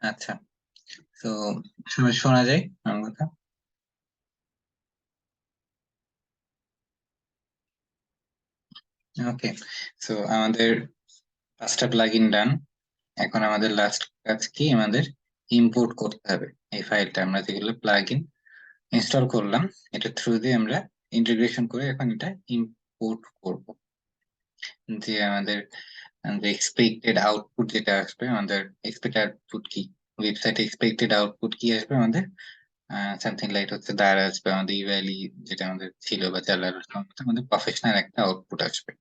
আচ্ছা, তো সবাই শোনা যায় আমার কথা? ওকে, সো আমাদের পাঁচটা প্লাগইন ডান। এখন আমাদের লাস্ট কাজ কি? আমাদের ইম্পোর্ট করতে হবে এই ফাইলটা। আমরা যেগুলো প্লাগইন ইনস্টল করলাম, এটা থ্রু দিয়ে আমরা ইন্টিগ্রেশন করে এখন এটা ইম্পোর্ট করব। যে আমাদের যে এক্সপেক্টেড আউটপুট যেটা আসবে, আমাদের এক্সপেক্টেড আউটপুট কি, ওয়েবসাইটে এক্সপেক্টেড আউটপুট কি আসবে আমাদের? সামথিং লাইক হচ্ছে দ্বার আসবে আমাদের ইভ্যালি, যেটা আমাদের ছিল বা চালার আমাদের প্রফেশনাল একটা আউটপুট আসবে।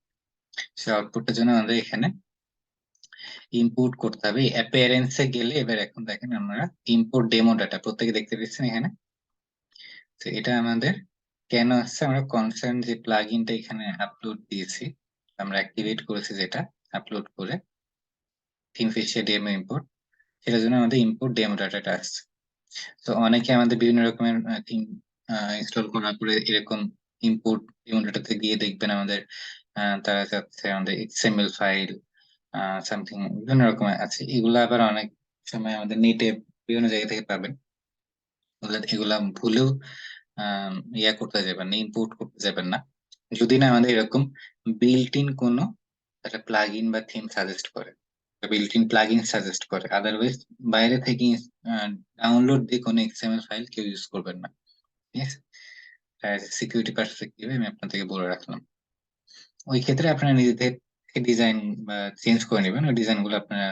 সেই আউটপুটটার জন্য আমাদের এখানে ইম্পোর্ট করতে হবে। অ্যাপিয়ারেন্সে গেলে এবার এখন দেখেন আমরা ইম্পোর্ট ডেমো ডাটা প্রত্যেকে দেখতে পাচ্ছেন এখানে। তো এটা আমাদের কেন আসছে? আমরা কনসার্ন যে প্লাগইনটা এখানে আপলোড দিয়েছি, আমরা অ্যাক্টিভেট করেছি, যেটা আপলোড করে থিম ফিশে ডেমো ইম্পোর্ট, সেটার জন্য আমাদের ইম্পোর্ট ডেমো ডাটাটা আসছে। তো অনেকে আমাদের বিভিন্ন রকমের থিম ইনস্টল করার পরে এরকম ইম্পোর্ট ডেমো ডাটাতে গিয়ে দেখবেন আমাদের তারা চাচ্ছে আমাদের এক্সএমএল ফাইল সামথিং বিভিন্ন রকমের আছে। এগুলা আবার অনেক সময় আমাদের নেটে বিভিন্ন জায়গা থেকে পাবেন। এগুলা ভুলেও ইয়া করতে যাবেন না, ইম্পোর্ট করতে যাবেন না, যদি না আমাদের এরকম বিল্ট ইন কোনো একটা প্লাগ ইন বা থিম সাজেস্ট করে, built in plug in suggest করে। আদারওয়াইজ বাইরে থেকে ডাউনলোড দিয়ে কোনো এক্সএমএল ফাইল কেউ ইউজ করবেন না। ঠিক আছে, সিকিউরিটি পার্সপেক্টিভে আমি আপনাদেরকে বলে রাখলাম। ওই ক্ষেত্রে আপনারা নিজেদের ডিজাইন বা চেঞ্জ করে নেবেন। ওই ডিজাইন গুলো আপনারা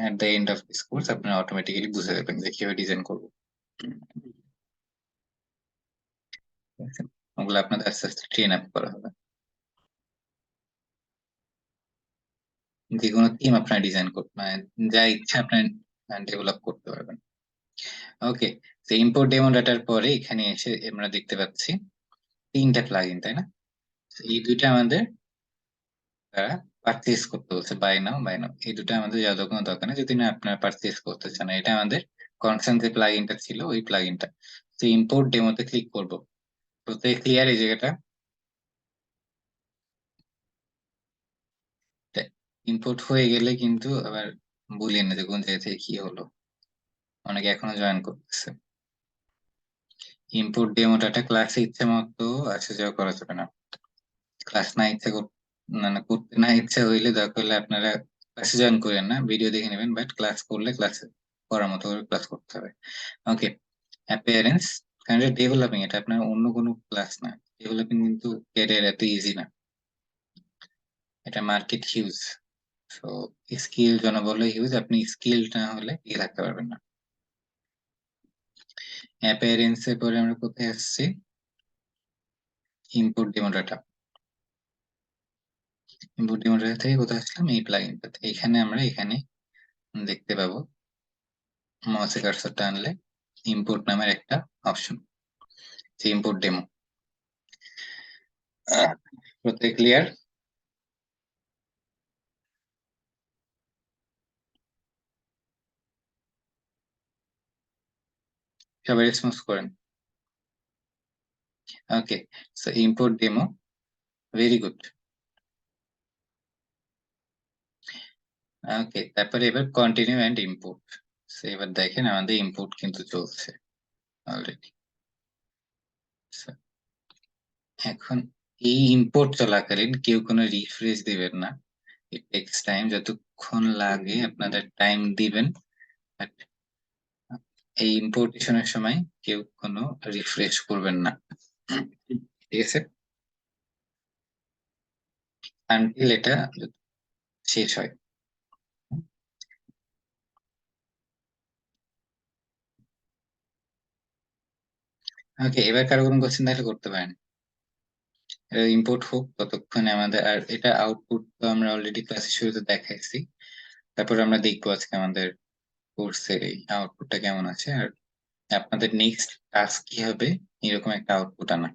at the end of this course আপনারা অটোমেটিক্যালি বুঝে যাবেন যে কিভাবে ডিজাইন করবো। ঠিক আছে? ওগুলো আপনাদের আস্তে আস্তে ট্রেন আপ করা হবে। যে কোনো থিম আপনারা ডিজাইন করতে মানে যা ইচ্ছা আপনার ডেভেলপ করতে পারবেন। ওকে, তো ইম্পোর্ট ডেমো ডাটার পরে এখানে এসে আমরা দেখতে পাচ্ছি তিনটা প্লাগইন, তাই না? তো এই দুইটা আমাদের তারা পারচেজ করতে বলছে, বাই নাও এই দুটো আমাদের যাওয়ার কোনো দরকার নেই যদি না আপনারা পারচেজ করতে চান। এটা আমাদের কনসার্ন যে প্লাগইনটা ছিল ওই প্লাগইনটা। তো ইম্পোর্ট ডেমোতে ক্লিক করব। তো ক্লিয়ার এই জায়গাটা? ইম্পোর্ট হয়ে গেলে কিন্তু আবার বলিয়ে না যে কোন জায়গা থেকে কি হলো, অনেকে এখনো জয়েন করতেছে। ইম্পোর্ট ডেমো ডাটা ক্লাসে ইচ্ছে মতো আসা যাওয়া করা যাবে না। ক্লাস না ইচ্ছা মানে করতে না ইচ্ছা হইলে দরকার হলে আপনারা ক্লাসে জয়েন করেন না, ভিডিও দেখে নেবেন, বাট ক্লাস করলে ক্লাসে করার মতো করে ক্লাস করতে হবে। ওকে, অ্যাপিয়ারেন্স, কারণ এটা ডেভেলপিং, এটা আপনার অন্য কোনো ক্লাস না। ডেভেলপিং কিন্তু ক্যারিয়ার এত ইজি না, এটা মার্কেট হিউজ। সো স্কিল জনবল হিউজ, আপনি স্কিল না হলে এগিয়ে থাকতে পারবেন না। অ্যাপিয়ারেন্স এর পরে আমরা কোথায় আসছি? Input demo data. Input demo data থেকে কোথায় আসলাম? এই প্লাগইনটাতে। এখানে আমরা এখানে দেখতে পাবো মাউসে কার্সরটা আনলে ইম্পোর্ট নামের একটা অপশন, যে ইম্পোর্ট ডেমো। প্রত্যেক ক্লিয়ার? সবাই রেসপন্স করেন। Okay, so import demo, very good. Okay, তারপরে এবার কন্টিনিউ এন্ড ইম্পোর্ট। এবার দেখেন আমাদের ইম্পোর্ট কিন্তু চলছে অলরেডি। এখন এই ইম্পোর্ট চলাকালীন কেউ কোনো রিফ্রেশ দিবেন না। ইট টেক্স টাইম, যতক্ষণ লাগে আপনাদের টাইম দিবেন। But এই ইম্পোর্টেশনের সময় কেউ কোনো রিফ্রেশ করবেন না। ঠিক আছে, আনটিল এটা শেষ হয়। ওকে, এবার কারো কোনো কোশ্চেন থাকলে করতে পারেন। ইম্পোর্ট হোক ততক্ষণে আমাদের, আর এটা আউটপুট তো আমরা অলরেডি ক্লাসের শুরুতে দেখাইছি। তারপর আমরা দেখবো আজকে আমাদের কোর্সের এই আউটপুটটা কেমন আছে, আর আপনাদের নেক্সট টাস্ক কি হবে এরকম একটা আউটপুট আনা।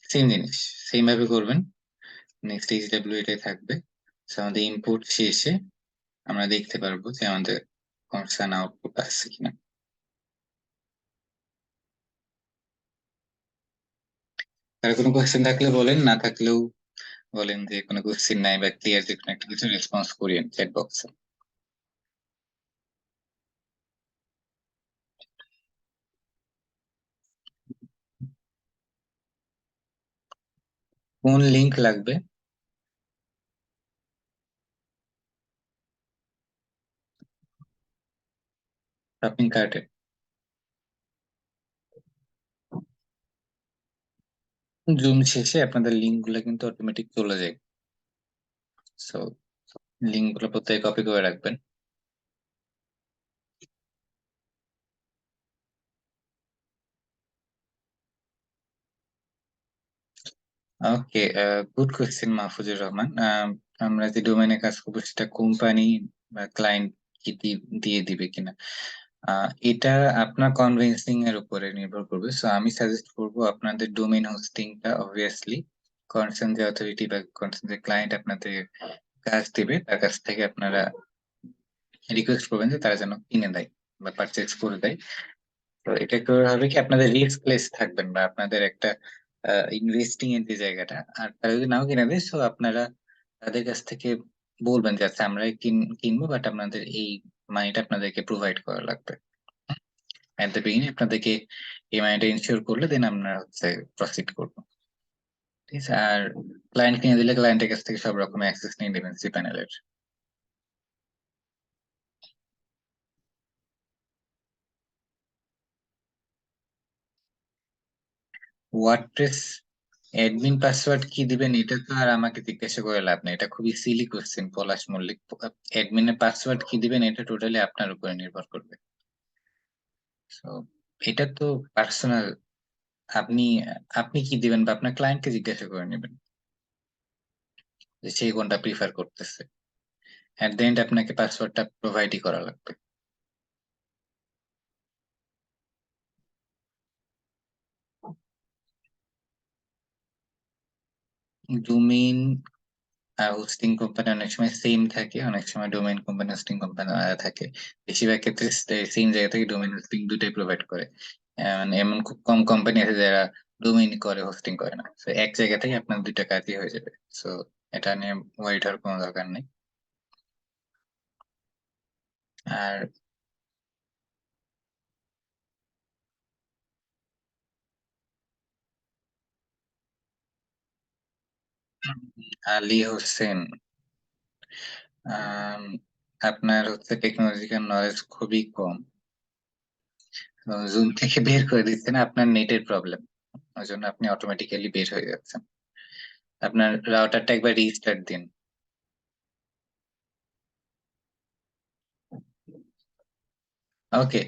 সেম জিনিস, সেম ভাবে করবেন। নেক্সট এইচডব্লিউ এটাই থাকবে। So, আমাদের ইনপুট শেষে আমরা দেখতে পারবো যে আমাদের কনসার্ন আউটপুট আসছে কিনা। তার কোনো কোয়েশ্চেন থাকলে বলেন, না থাকলেও বলেন যে কোনো কোশ্চেন নাই বা ক্লিয়ার যে কোনো একটা কিছু রেসপন্স করিয়েন চ্যাট বক্সে। কোন লিংক লাগবে? শপিং কার্টে? জুম শেষে আপনাদের লিংক গুলো কিন্তু অটোমেটিক চলে যায়। সো লিংক গুলো প্রত্যেকে কপি করে রাখবেন। ওকে, গুড কোয়েশ্চেন মাহফুজুর রহমান। আমরা যে ডোমেনে কাজ করবো সেটা কোম্পানি বা ক্লায়েন্ট কি দিয়ে দিবে কিনা, এটা আপনার কনভিন্সিং এর উপরে নির্ভর করবে। সো আমি সাজেস্ট করবো আপনাদের ডোমেন হোস্টিংটা অবভিয়াসলি কনসার্ন যে অথরিটি বা কনসার্ন যে ক্লায়েন্ট আপনাদের কাজ দিবে তার কাছ থেকে আপনারা রিকোয়েস্ট করবেন যে তারা যেন কিনে দেয় বা পারচেজ করে দেয়। তো এটা করে হবে কি, আপনাদের রিস্ক লেস থাকবেন বা আপনাদের একটা ইনভেস্টিং এর যে জায়গাটা, আর তারা যদি নাও কিনে দেয়, সো আপনারা তাদের কাছ থেকে বলবেন যে আচ্ছা আমরা কিনবো, বাট আপনাদের এই মানিটা আপনাদেরকে প্রোভাইড করা লাগবে। এট দ্য বিগিনিং আপনাদেরকে এই মানিটা ইনশিওর করলে দেন আমরা হচ্ছে প্রসিড করবো। ঠিক আছে। আর ক্লায়েন্ট কিনে দিলে ক্লায়েন্টের কাছ থেকে সব রকম অ্যাক্সেস নিয়ে নেবেন প্যানেলের। ওয়ার্ডপ্রেস অ্যাডমিন পাসওয়ার্ড কি দিবেন, এটা তো আর আমাকে জিজ্ঞাসা করে লাভ নেই, এটা খুবই সিলি কোশ্চেন পলাশ মল্লিক। অ্যাডমিনের পাসওয়ার্ড কি দিবেন এটা টোটালি আপনার উপরে নির্ভর করবে। তো এটা তো পার্সোনাল। আপনি আপনি কি দিবেন বা আপনার ক্লায়েন্টকে জিজ্ঞাসা করে নেবেন যে সে কোনটা প্রিফার করতেছে। এট দ্য এন্ড আপনাকে পাসওয়ার্ডটা প্রোভাইডই করা লাগবে। ডোমেইন আর হোস্টিং কোম্পানি অনেক সময় সেম থাকে, অনেক সময় ডোমেইন কোম্পানি হোস্টিং কোম্পানি আলাদা থাকে। বেশিরভাগ ক্ষেত্রে সেম জায়গা থেকে ডোমেইন হোস্টিং দুটাই প্রোভাইড করে। মানে এমন খুব কম কোম্পানি আছে যারা ডোমেইন করে হোস্টিং করে না। তো এক জায়গা থেকে আপনার দুইটা কাজই হয়ে যাবে। সো এটা নিয়ে ওয়ারিড হওয়ার কোনো দরকার নেই। আর আলী হোসেন, আম, আপনার হচ্ছে টেকনোলজিক্যাল নলেজ খুবই কম। জুম থেকে বের করে দিচ্ছেন, আপনার নেটের প্রবলেম, ওই জন্য আপনি অটোমেটিক্যালি বের হয়ে যাচ্ছেন। আপনার রাউটারটা একবার রিস্টার্ট দিন। ওকে,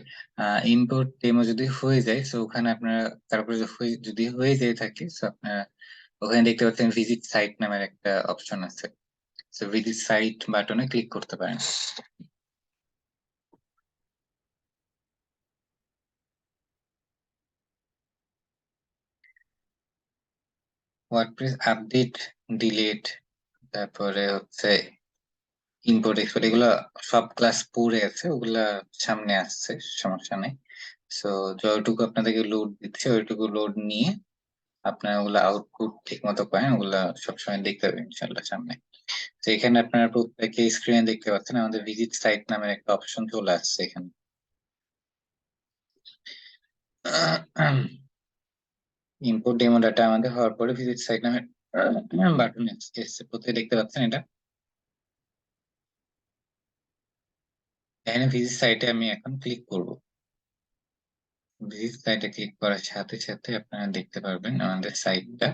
ইম্পোর্ট ডেমো যদি হয়ে যায়, তো ওখানে আপনারা তারপরে যদি হয়ে যায় থাকে, তো আপনারা ওখানে দেখতে পাচ্ছেন ভিজিট সাইট নামের একটা অপশন আছে। তো ভিজিট সাইট বাটনে ক্লিক করতে পারেন। ওয়ার্ডপ্রেস আপডেট, ডিলিট, তারপরে হচ্ছে ইম্পোর্ট এক্সপোর্ট, এগুলো সব ক্লাস পড়ে আছে, ওগুলা সামনে আসছে, সমস্যা নেই। সো যতটুকু আপনাদেরকে লোড দিচ্ছে ওইটুকু লোড নিয়ে আপনারা ওগুলা আউটপুট ঠিক মতো পাবেন, ওগুলা সবসময় দেখতে পাবেন ইনশাল্লাহ সামনে। তো এখানে আপনারা প্রত্যেকে স্ক্রিনে দেখতে পাচ্ছেন আমাদের ভিজিট সাইট নামের একটা অপশন চলে আসছে এখানে। ইম্পোর্ট ডেমো ডাটা আমাদের হওয়ার পরে ভিজিট সাইট নামের বাটন এসছে, প্রত্যেকে দেখতে পাচ্ছেন এটা। এখানে ভিজিট সাইটে আমি এখন ক্লিক করব। ভিজিট সাইটে ক্লিক করার সাথে সাথে আপনারা দেখতে পারবেন আমাদের সাইটটা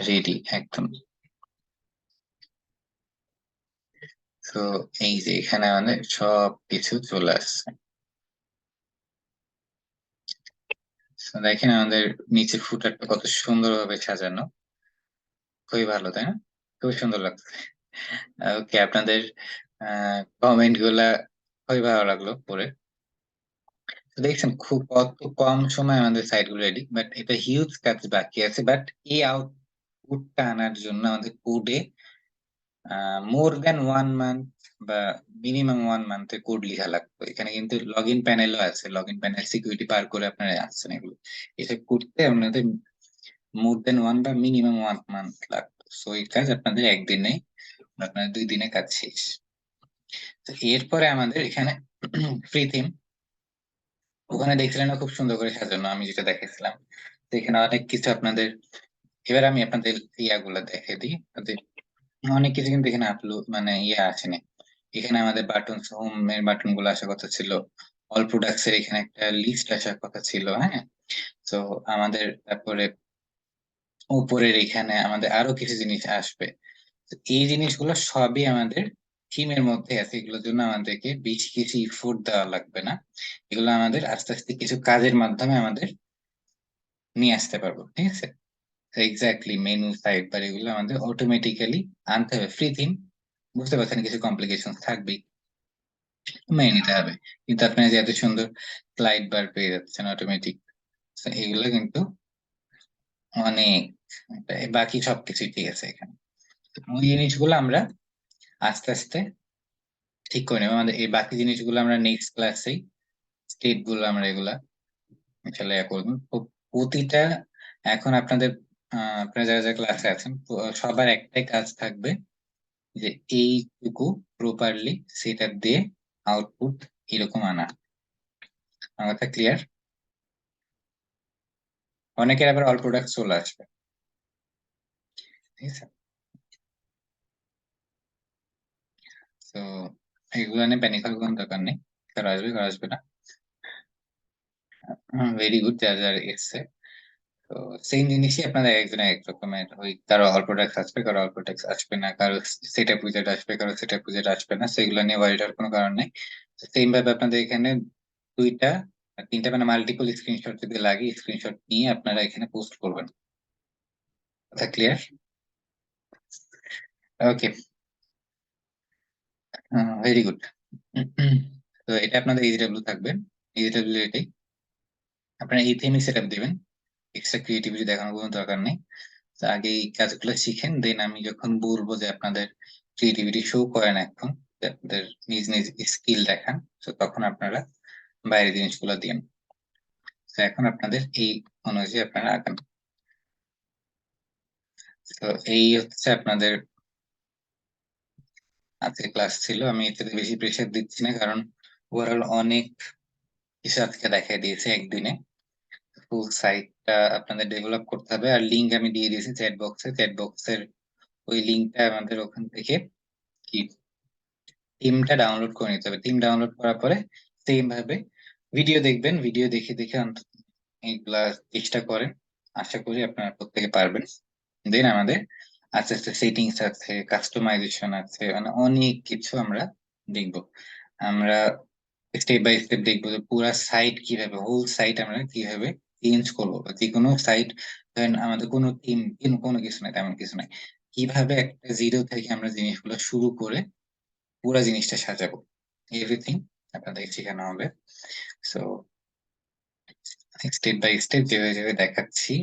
রেডি একদম। তো এই যে এখানে আমাদের সব কিছু চলে আসছে। তো দেখেন আমাদের নিচে ফুটারটা কত সুন্দরভাবে সাজানো, খুবই ভালো তাই না? খুবই সুন্দর লাগছে। ওকে, আপনাদের কমেন্ট গুলা খুবই ভালো লাগলো পড়ে। তো দেখছেন খুব কত কম সময় আমাদের সাইট গুলো রেডি, বাট এটা হিউজ কাজ বাকি আছে। বাট এই আউটপুটটা আনার জন্য আমাদের কোডে মোর দেন 1 মান্থ বা মিনিমাম 1 মান্থের কোড লেখা লাগবে। এখানে কিন্তু লগ ইন প্যানেলও আছে, লগ ইন প্যানেল সিকিউরিটি পার করে আপনারা আসছেন এগুলো। এসব করতে আপনাদের মোর দেন 1 বা মিনিমাম 1 মান্থ লাগবে। সো এই কাজ আপনাদের একদিনে, আপনার 2 দিনে কাজ শেষ। তো এরপরে আমাদের এখানে ফ্রি থিম, ওখানে দেখছিলেন না খুব সুন্দর করে সাজানো, আমি যেটা দেখেছিলাম। তো এখানে অনেক কিছু আপনাদের, এবার আমি আপনাদের ইয়াগুলো দেখে দিই। আপনাদের অনেক কিছু কিন্তু এখানে আপলোড মানে ইয়ে আসেনি। এখানে আমাদের বাটন, হোম এর বাটন গুলো আসার কথা ছিল, অল প্রোডাক্টস এর এখানে একটা লিস্ট আসার কথা ছিল, হ্যাঁ। তো আমাদের তারপরে উপরের এখানে আমাদের আরো কিছু জিনিস আসবে। তো এই জিনিসগুলো সবই আমাদের থিমের মধ্যে আছে, এগুলোর জন্য আমাদেরকে বেশি কিছু ইফোর্ট দেওয়া লাগবে না। এগুলো আমাদের আস্তে আস্তে কিছু কাজের মাধ্যমে আমাদের নিয়ে আসতে পারবো, ঠিক আছে। এক্স্যাক্টলি মেনু সাইড বার এগুলো আমাদের অটোমেটিক্যালি আনতে হবে। ফ্রি থিম, বুঝতে পারছেন কিছু কমপ্লিকেশন থাকবেই, মেনে নিতে হবে। কিন্তু আপনি যে এত সুন্দর স্লাইড বার পেয়ে যাচ্ছেন অটোমেটিক, এগুলো কিন্তু অনেক, বাকি সবকিছুই ঠিক আছে এখানে। ওই জিনিসগুলো আমরা আস্তে আস্তে ঠিক করে নেবো। আমাদের এই বাকি জিনিসগুলো আমরা নেক্সট ক্লাসেই, স্টেপ গুলো আমরা এগুলা আসলে করবো। প্রতিটা এখন আপনাদের আপনারা যারা যারা ক্লাসে আছেন, সবার একটাই কাজ থাকবে যে এইটুকু প্রপারলি সেট আপ দিয়ে আউটপুট এরকম আনা। আমার কথা ক্লিয়ার? অনেকের আবার অল প্রোডাক্ট চলে আসবে, ঠিক আছে। তো এগুলো নিয়ে প্যানিক হওয়ার কোনো দরকার নেই, কারো আসবে কারো আসবে না। ভেরি গুড, যার যার এসছে। তো সেম জিনিসই আপনাদের একজন এক রকমের, ওই কারো অল প্রোডাক্ট আসবে কারো অল প্রোডাক্ট আসবে না, কারো সেট আপ উইজার্ড আসবে কারো সেট আপ উইজার্ড আসবে না, সেগুলো নিয়ে ওয়ারিড হওয়ার কোনো কারণ নেই। সেম ভাবে আপনাদের এখানে দুইটা তিনটা মানে মাল্টিপল স্ক্রিনশট যদি লাগে, স্ক্রিনশট নিয়ে আপনারা এখানে পোস্ট করবেন। কথা ক্লিয়ার? ওকে, ভেরি গুড। তো এটা আপনাদের ইজিডব্লিউ থাকবে, ইজিডব্লিউ এটাই আপনারা এই থেমে সেট আপ দিবেন, এক্সট্রা ক্রিয়েটিভিটি দেখানোর কোনো দরকার নেই। তো আগে এই কাজগুলো শিখেন, দেন আমি যখন বলবো যে আপনাদের ক্রিয়েটিভিটি শো করেন এখন, যে আপনাদের নিজ নিজ স্কিল দেখান, তো তখন আপনারা বাইরের জিনিসগুলো দিন। তো এখন আপনাদের এই অনুযায়ী আপনারা আগান। তো এই হচ্ছে আপনাদের আজকে ক্লাস ছিল। আমি এটাতে বেশি প্রেশার দিচ্ছি না, কারণ ওভারঅল অনেক কিছু আজকে দেখাই দিয়েছে একদিনে। ফুল সাইটটা আপনাদের ডেভেলপ করতে হবে, আর লিঙ্ক আমি দিয়ে দিয়েছি চ্যাট বক্সে। চ্যাট বক্সের ওই লিঙ্কটা আমাদের ওখান থেকে কি থিমটা ডাউনলোড করে নিতে হবে। থিম ডাউনলোড করার পরে সেম ভাবে ভিডিও দেখবেন, ভিডিও দেখে দেখে অন্তত এইগুলা চেষ্টা করেন, আশা করি আপনারা প্রত্যেকে পারবেন। দেন আমাদের আস্তে আস্তে সেটিংস আছে, কাস্টমাইজেশন আছে, মানে অনেক কিছু আমরা দেখবো। আমরা স্টেপ বাই স্টেপ দেখবো যে পুরো সাইট কিভাবে, হোল সাইট আমরা কিভাবে চেঞ্জ করবো, বা যে কোনো সাইট, ধরেন আমাদের কোনো টিম কোনো কিছু নাই, তেমন কিছু নাই, কিভাবে একটা জিরো থেকে আমরা জিনিসগুলো শুরু করে পুরো জিনিসটা সাজাবো, এভরিথিং আপনাদের শেখানো হবে। সো স্টেপ বাই স্টেপ যেভাবে যেভাবে দেখাচ্ছি,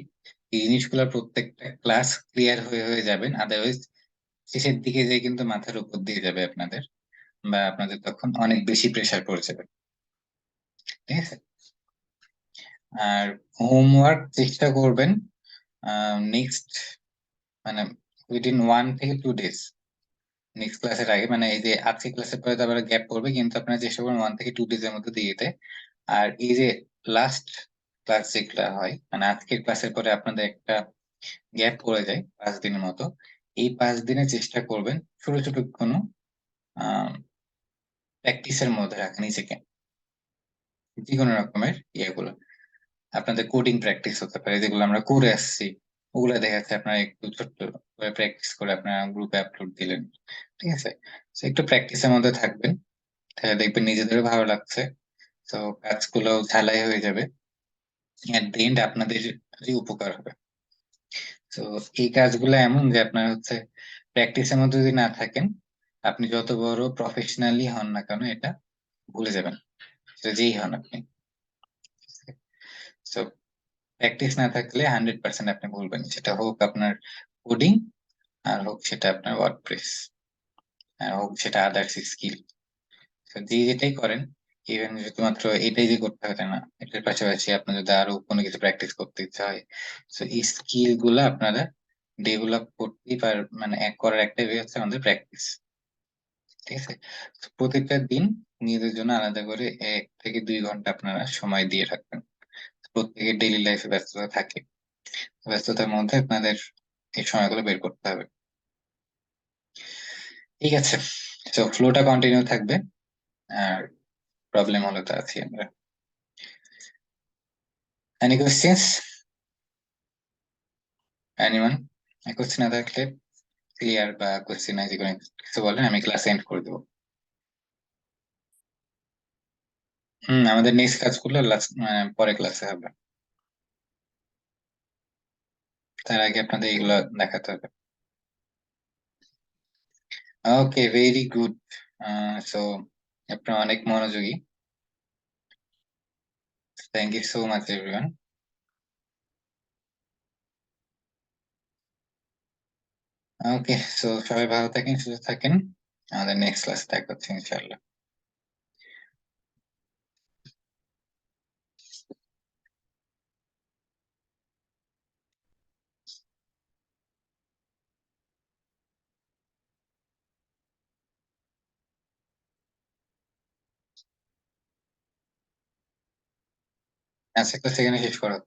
এই জিনিসগুলো প্রত্যেকটা ক্লাস ক্লিয়ার হয়ে হয়ে যাবেন, আদারওয়াইজ শেষের দিকে যে কিন্তু মাথার উপর দিয়ে যাবে আপনাদের, বা আপনাদের তখন অনেক বেশি প্রেসার পড়ে যাবে, ঠিক আছে। আর হোমওয়ার্ক চেষ্টা করবেন নেক্সট মানে উইদিন 1 থেকে 2 ডেজ, নেক্সট ক্লাসের আগে, মানে এই যে আজকে ক্লাসের পরে তো আবার গ্যাপ পড়বে, কিন্তু আপনারা চেষ্টা করবেন 1 থেকে 2 ডেজ এর মধ্যে দিয়ে দিতে। আর এই যে লাস্ট ক্লাস যেগুলা হয়, মানে আজকের ক্লাসের পরে আপনাদের একটা গ্যাপ পড়ে যায় 5 দিনের মতো, এই 5 দিনে চেষ্টা করবেন ছোট ছোট কোনো প্র্যাকটিসের মধ্যে রাখা নিজেকে, যে কোনো রকমের ইয়েগুলো। আপনাদের কোডিং প্র্যাকটিস হতে পারে, যেগুলো আমরা করে আসছি, ওগুলো দেখা যাচ্ছে আপনারা একটু ছোট্ট করে প্র্যাকটিস করে আপনারা গ্রুপে আপলোড দিলেন, ঠিক আছে। তো একটু প্র্যাকটিসের মধ্যে থাকবেন, তাহলে দেখবেন নিজেদেরও ভালো লাগছে। তো কাজগুলো ঝালাই হয়ে যাবে, এট দি এন্ড আপনাদের উপকার হবে। তো এই কাজগুলো এমন যে আপনার হচ্ছে প্র্যাকটিসের মধ্যে যদি না থাকেন, আপনি যত বড় প্রফেশনালি হন না কেন এটা ভুলে যাবেন, সেটা যেই হন আপনি। তো প্র্যাকটিস না থাকলে 100% আপনি ভুলবেন, সেটা হোক আপনার কোডিং, আর হোক সেটা আপনার ওয়ার্ডপ্রেস, আর হোক সেটা আদার্স স্কিল। যে যেটাই করেন, ইভেন শুধুমাত্র এটাই যে করতে হবে তা না, এটার পাশাপাশি আপনার যদি আরো কোনো কিছু প্র্যাকটিস করতে ইচ্ছা হয়, তো এই স্কিল গুলা আপনারা ডেভেলপ করতেই মানে করার একটা ওয়ে হচ্ছে আমাদের প্র্যাকটিস। ঠিক আছে, তো প্রত্যেকটা দিন নিজেদের জন্য আলাদা করে 1 থেকে 2 ঘন্টা আপনারা সময় দিয়ে রাখবেন। প্রত্যেকের ডেইলি লাইফে ব্যস্ততা থাকে, ব্যস্ততার মধ্যে আপনাদের এই সময়গুলো বের করতে হবে। ঠিক আছে, তো ফ্লোটা কন্টিনিউ থাকবে, আর প্রবলেম হলে তো আছি আমরা। Any questions? এনিওয়ান? কোশ্চেন না থাকলে ক্লিয়ার, বা কোশ্চেন আছে কোনো কিছু বলেন, আমি ক্লাস এন্ড করে দেবো। আমাদের নেক্সট কাজগুলো লাস্ট পরে ক্লাসে হবে, তার আগে আপনাদের এগুলো দেখাতে হবে। ওকে, ভেরি গুড। সো আপনারা অনেক মনোযোগী। Thank you so much everyone. Okay, so সবাই ভালো থাকেন, সুস্থ থাকেন। আমাদের নেক্সট ক্লাসে দেখা হচ্ছে ইনশাআল্লাহ। আচ্ছা, একটা সেকেন্ডে শেষ করা হচ্ছে।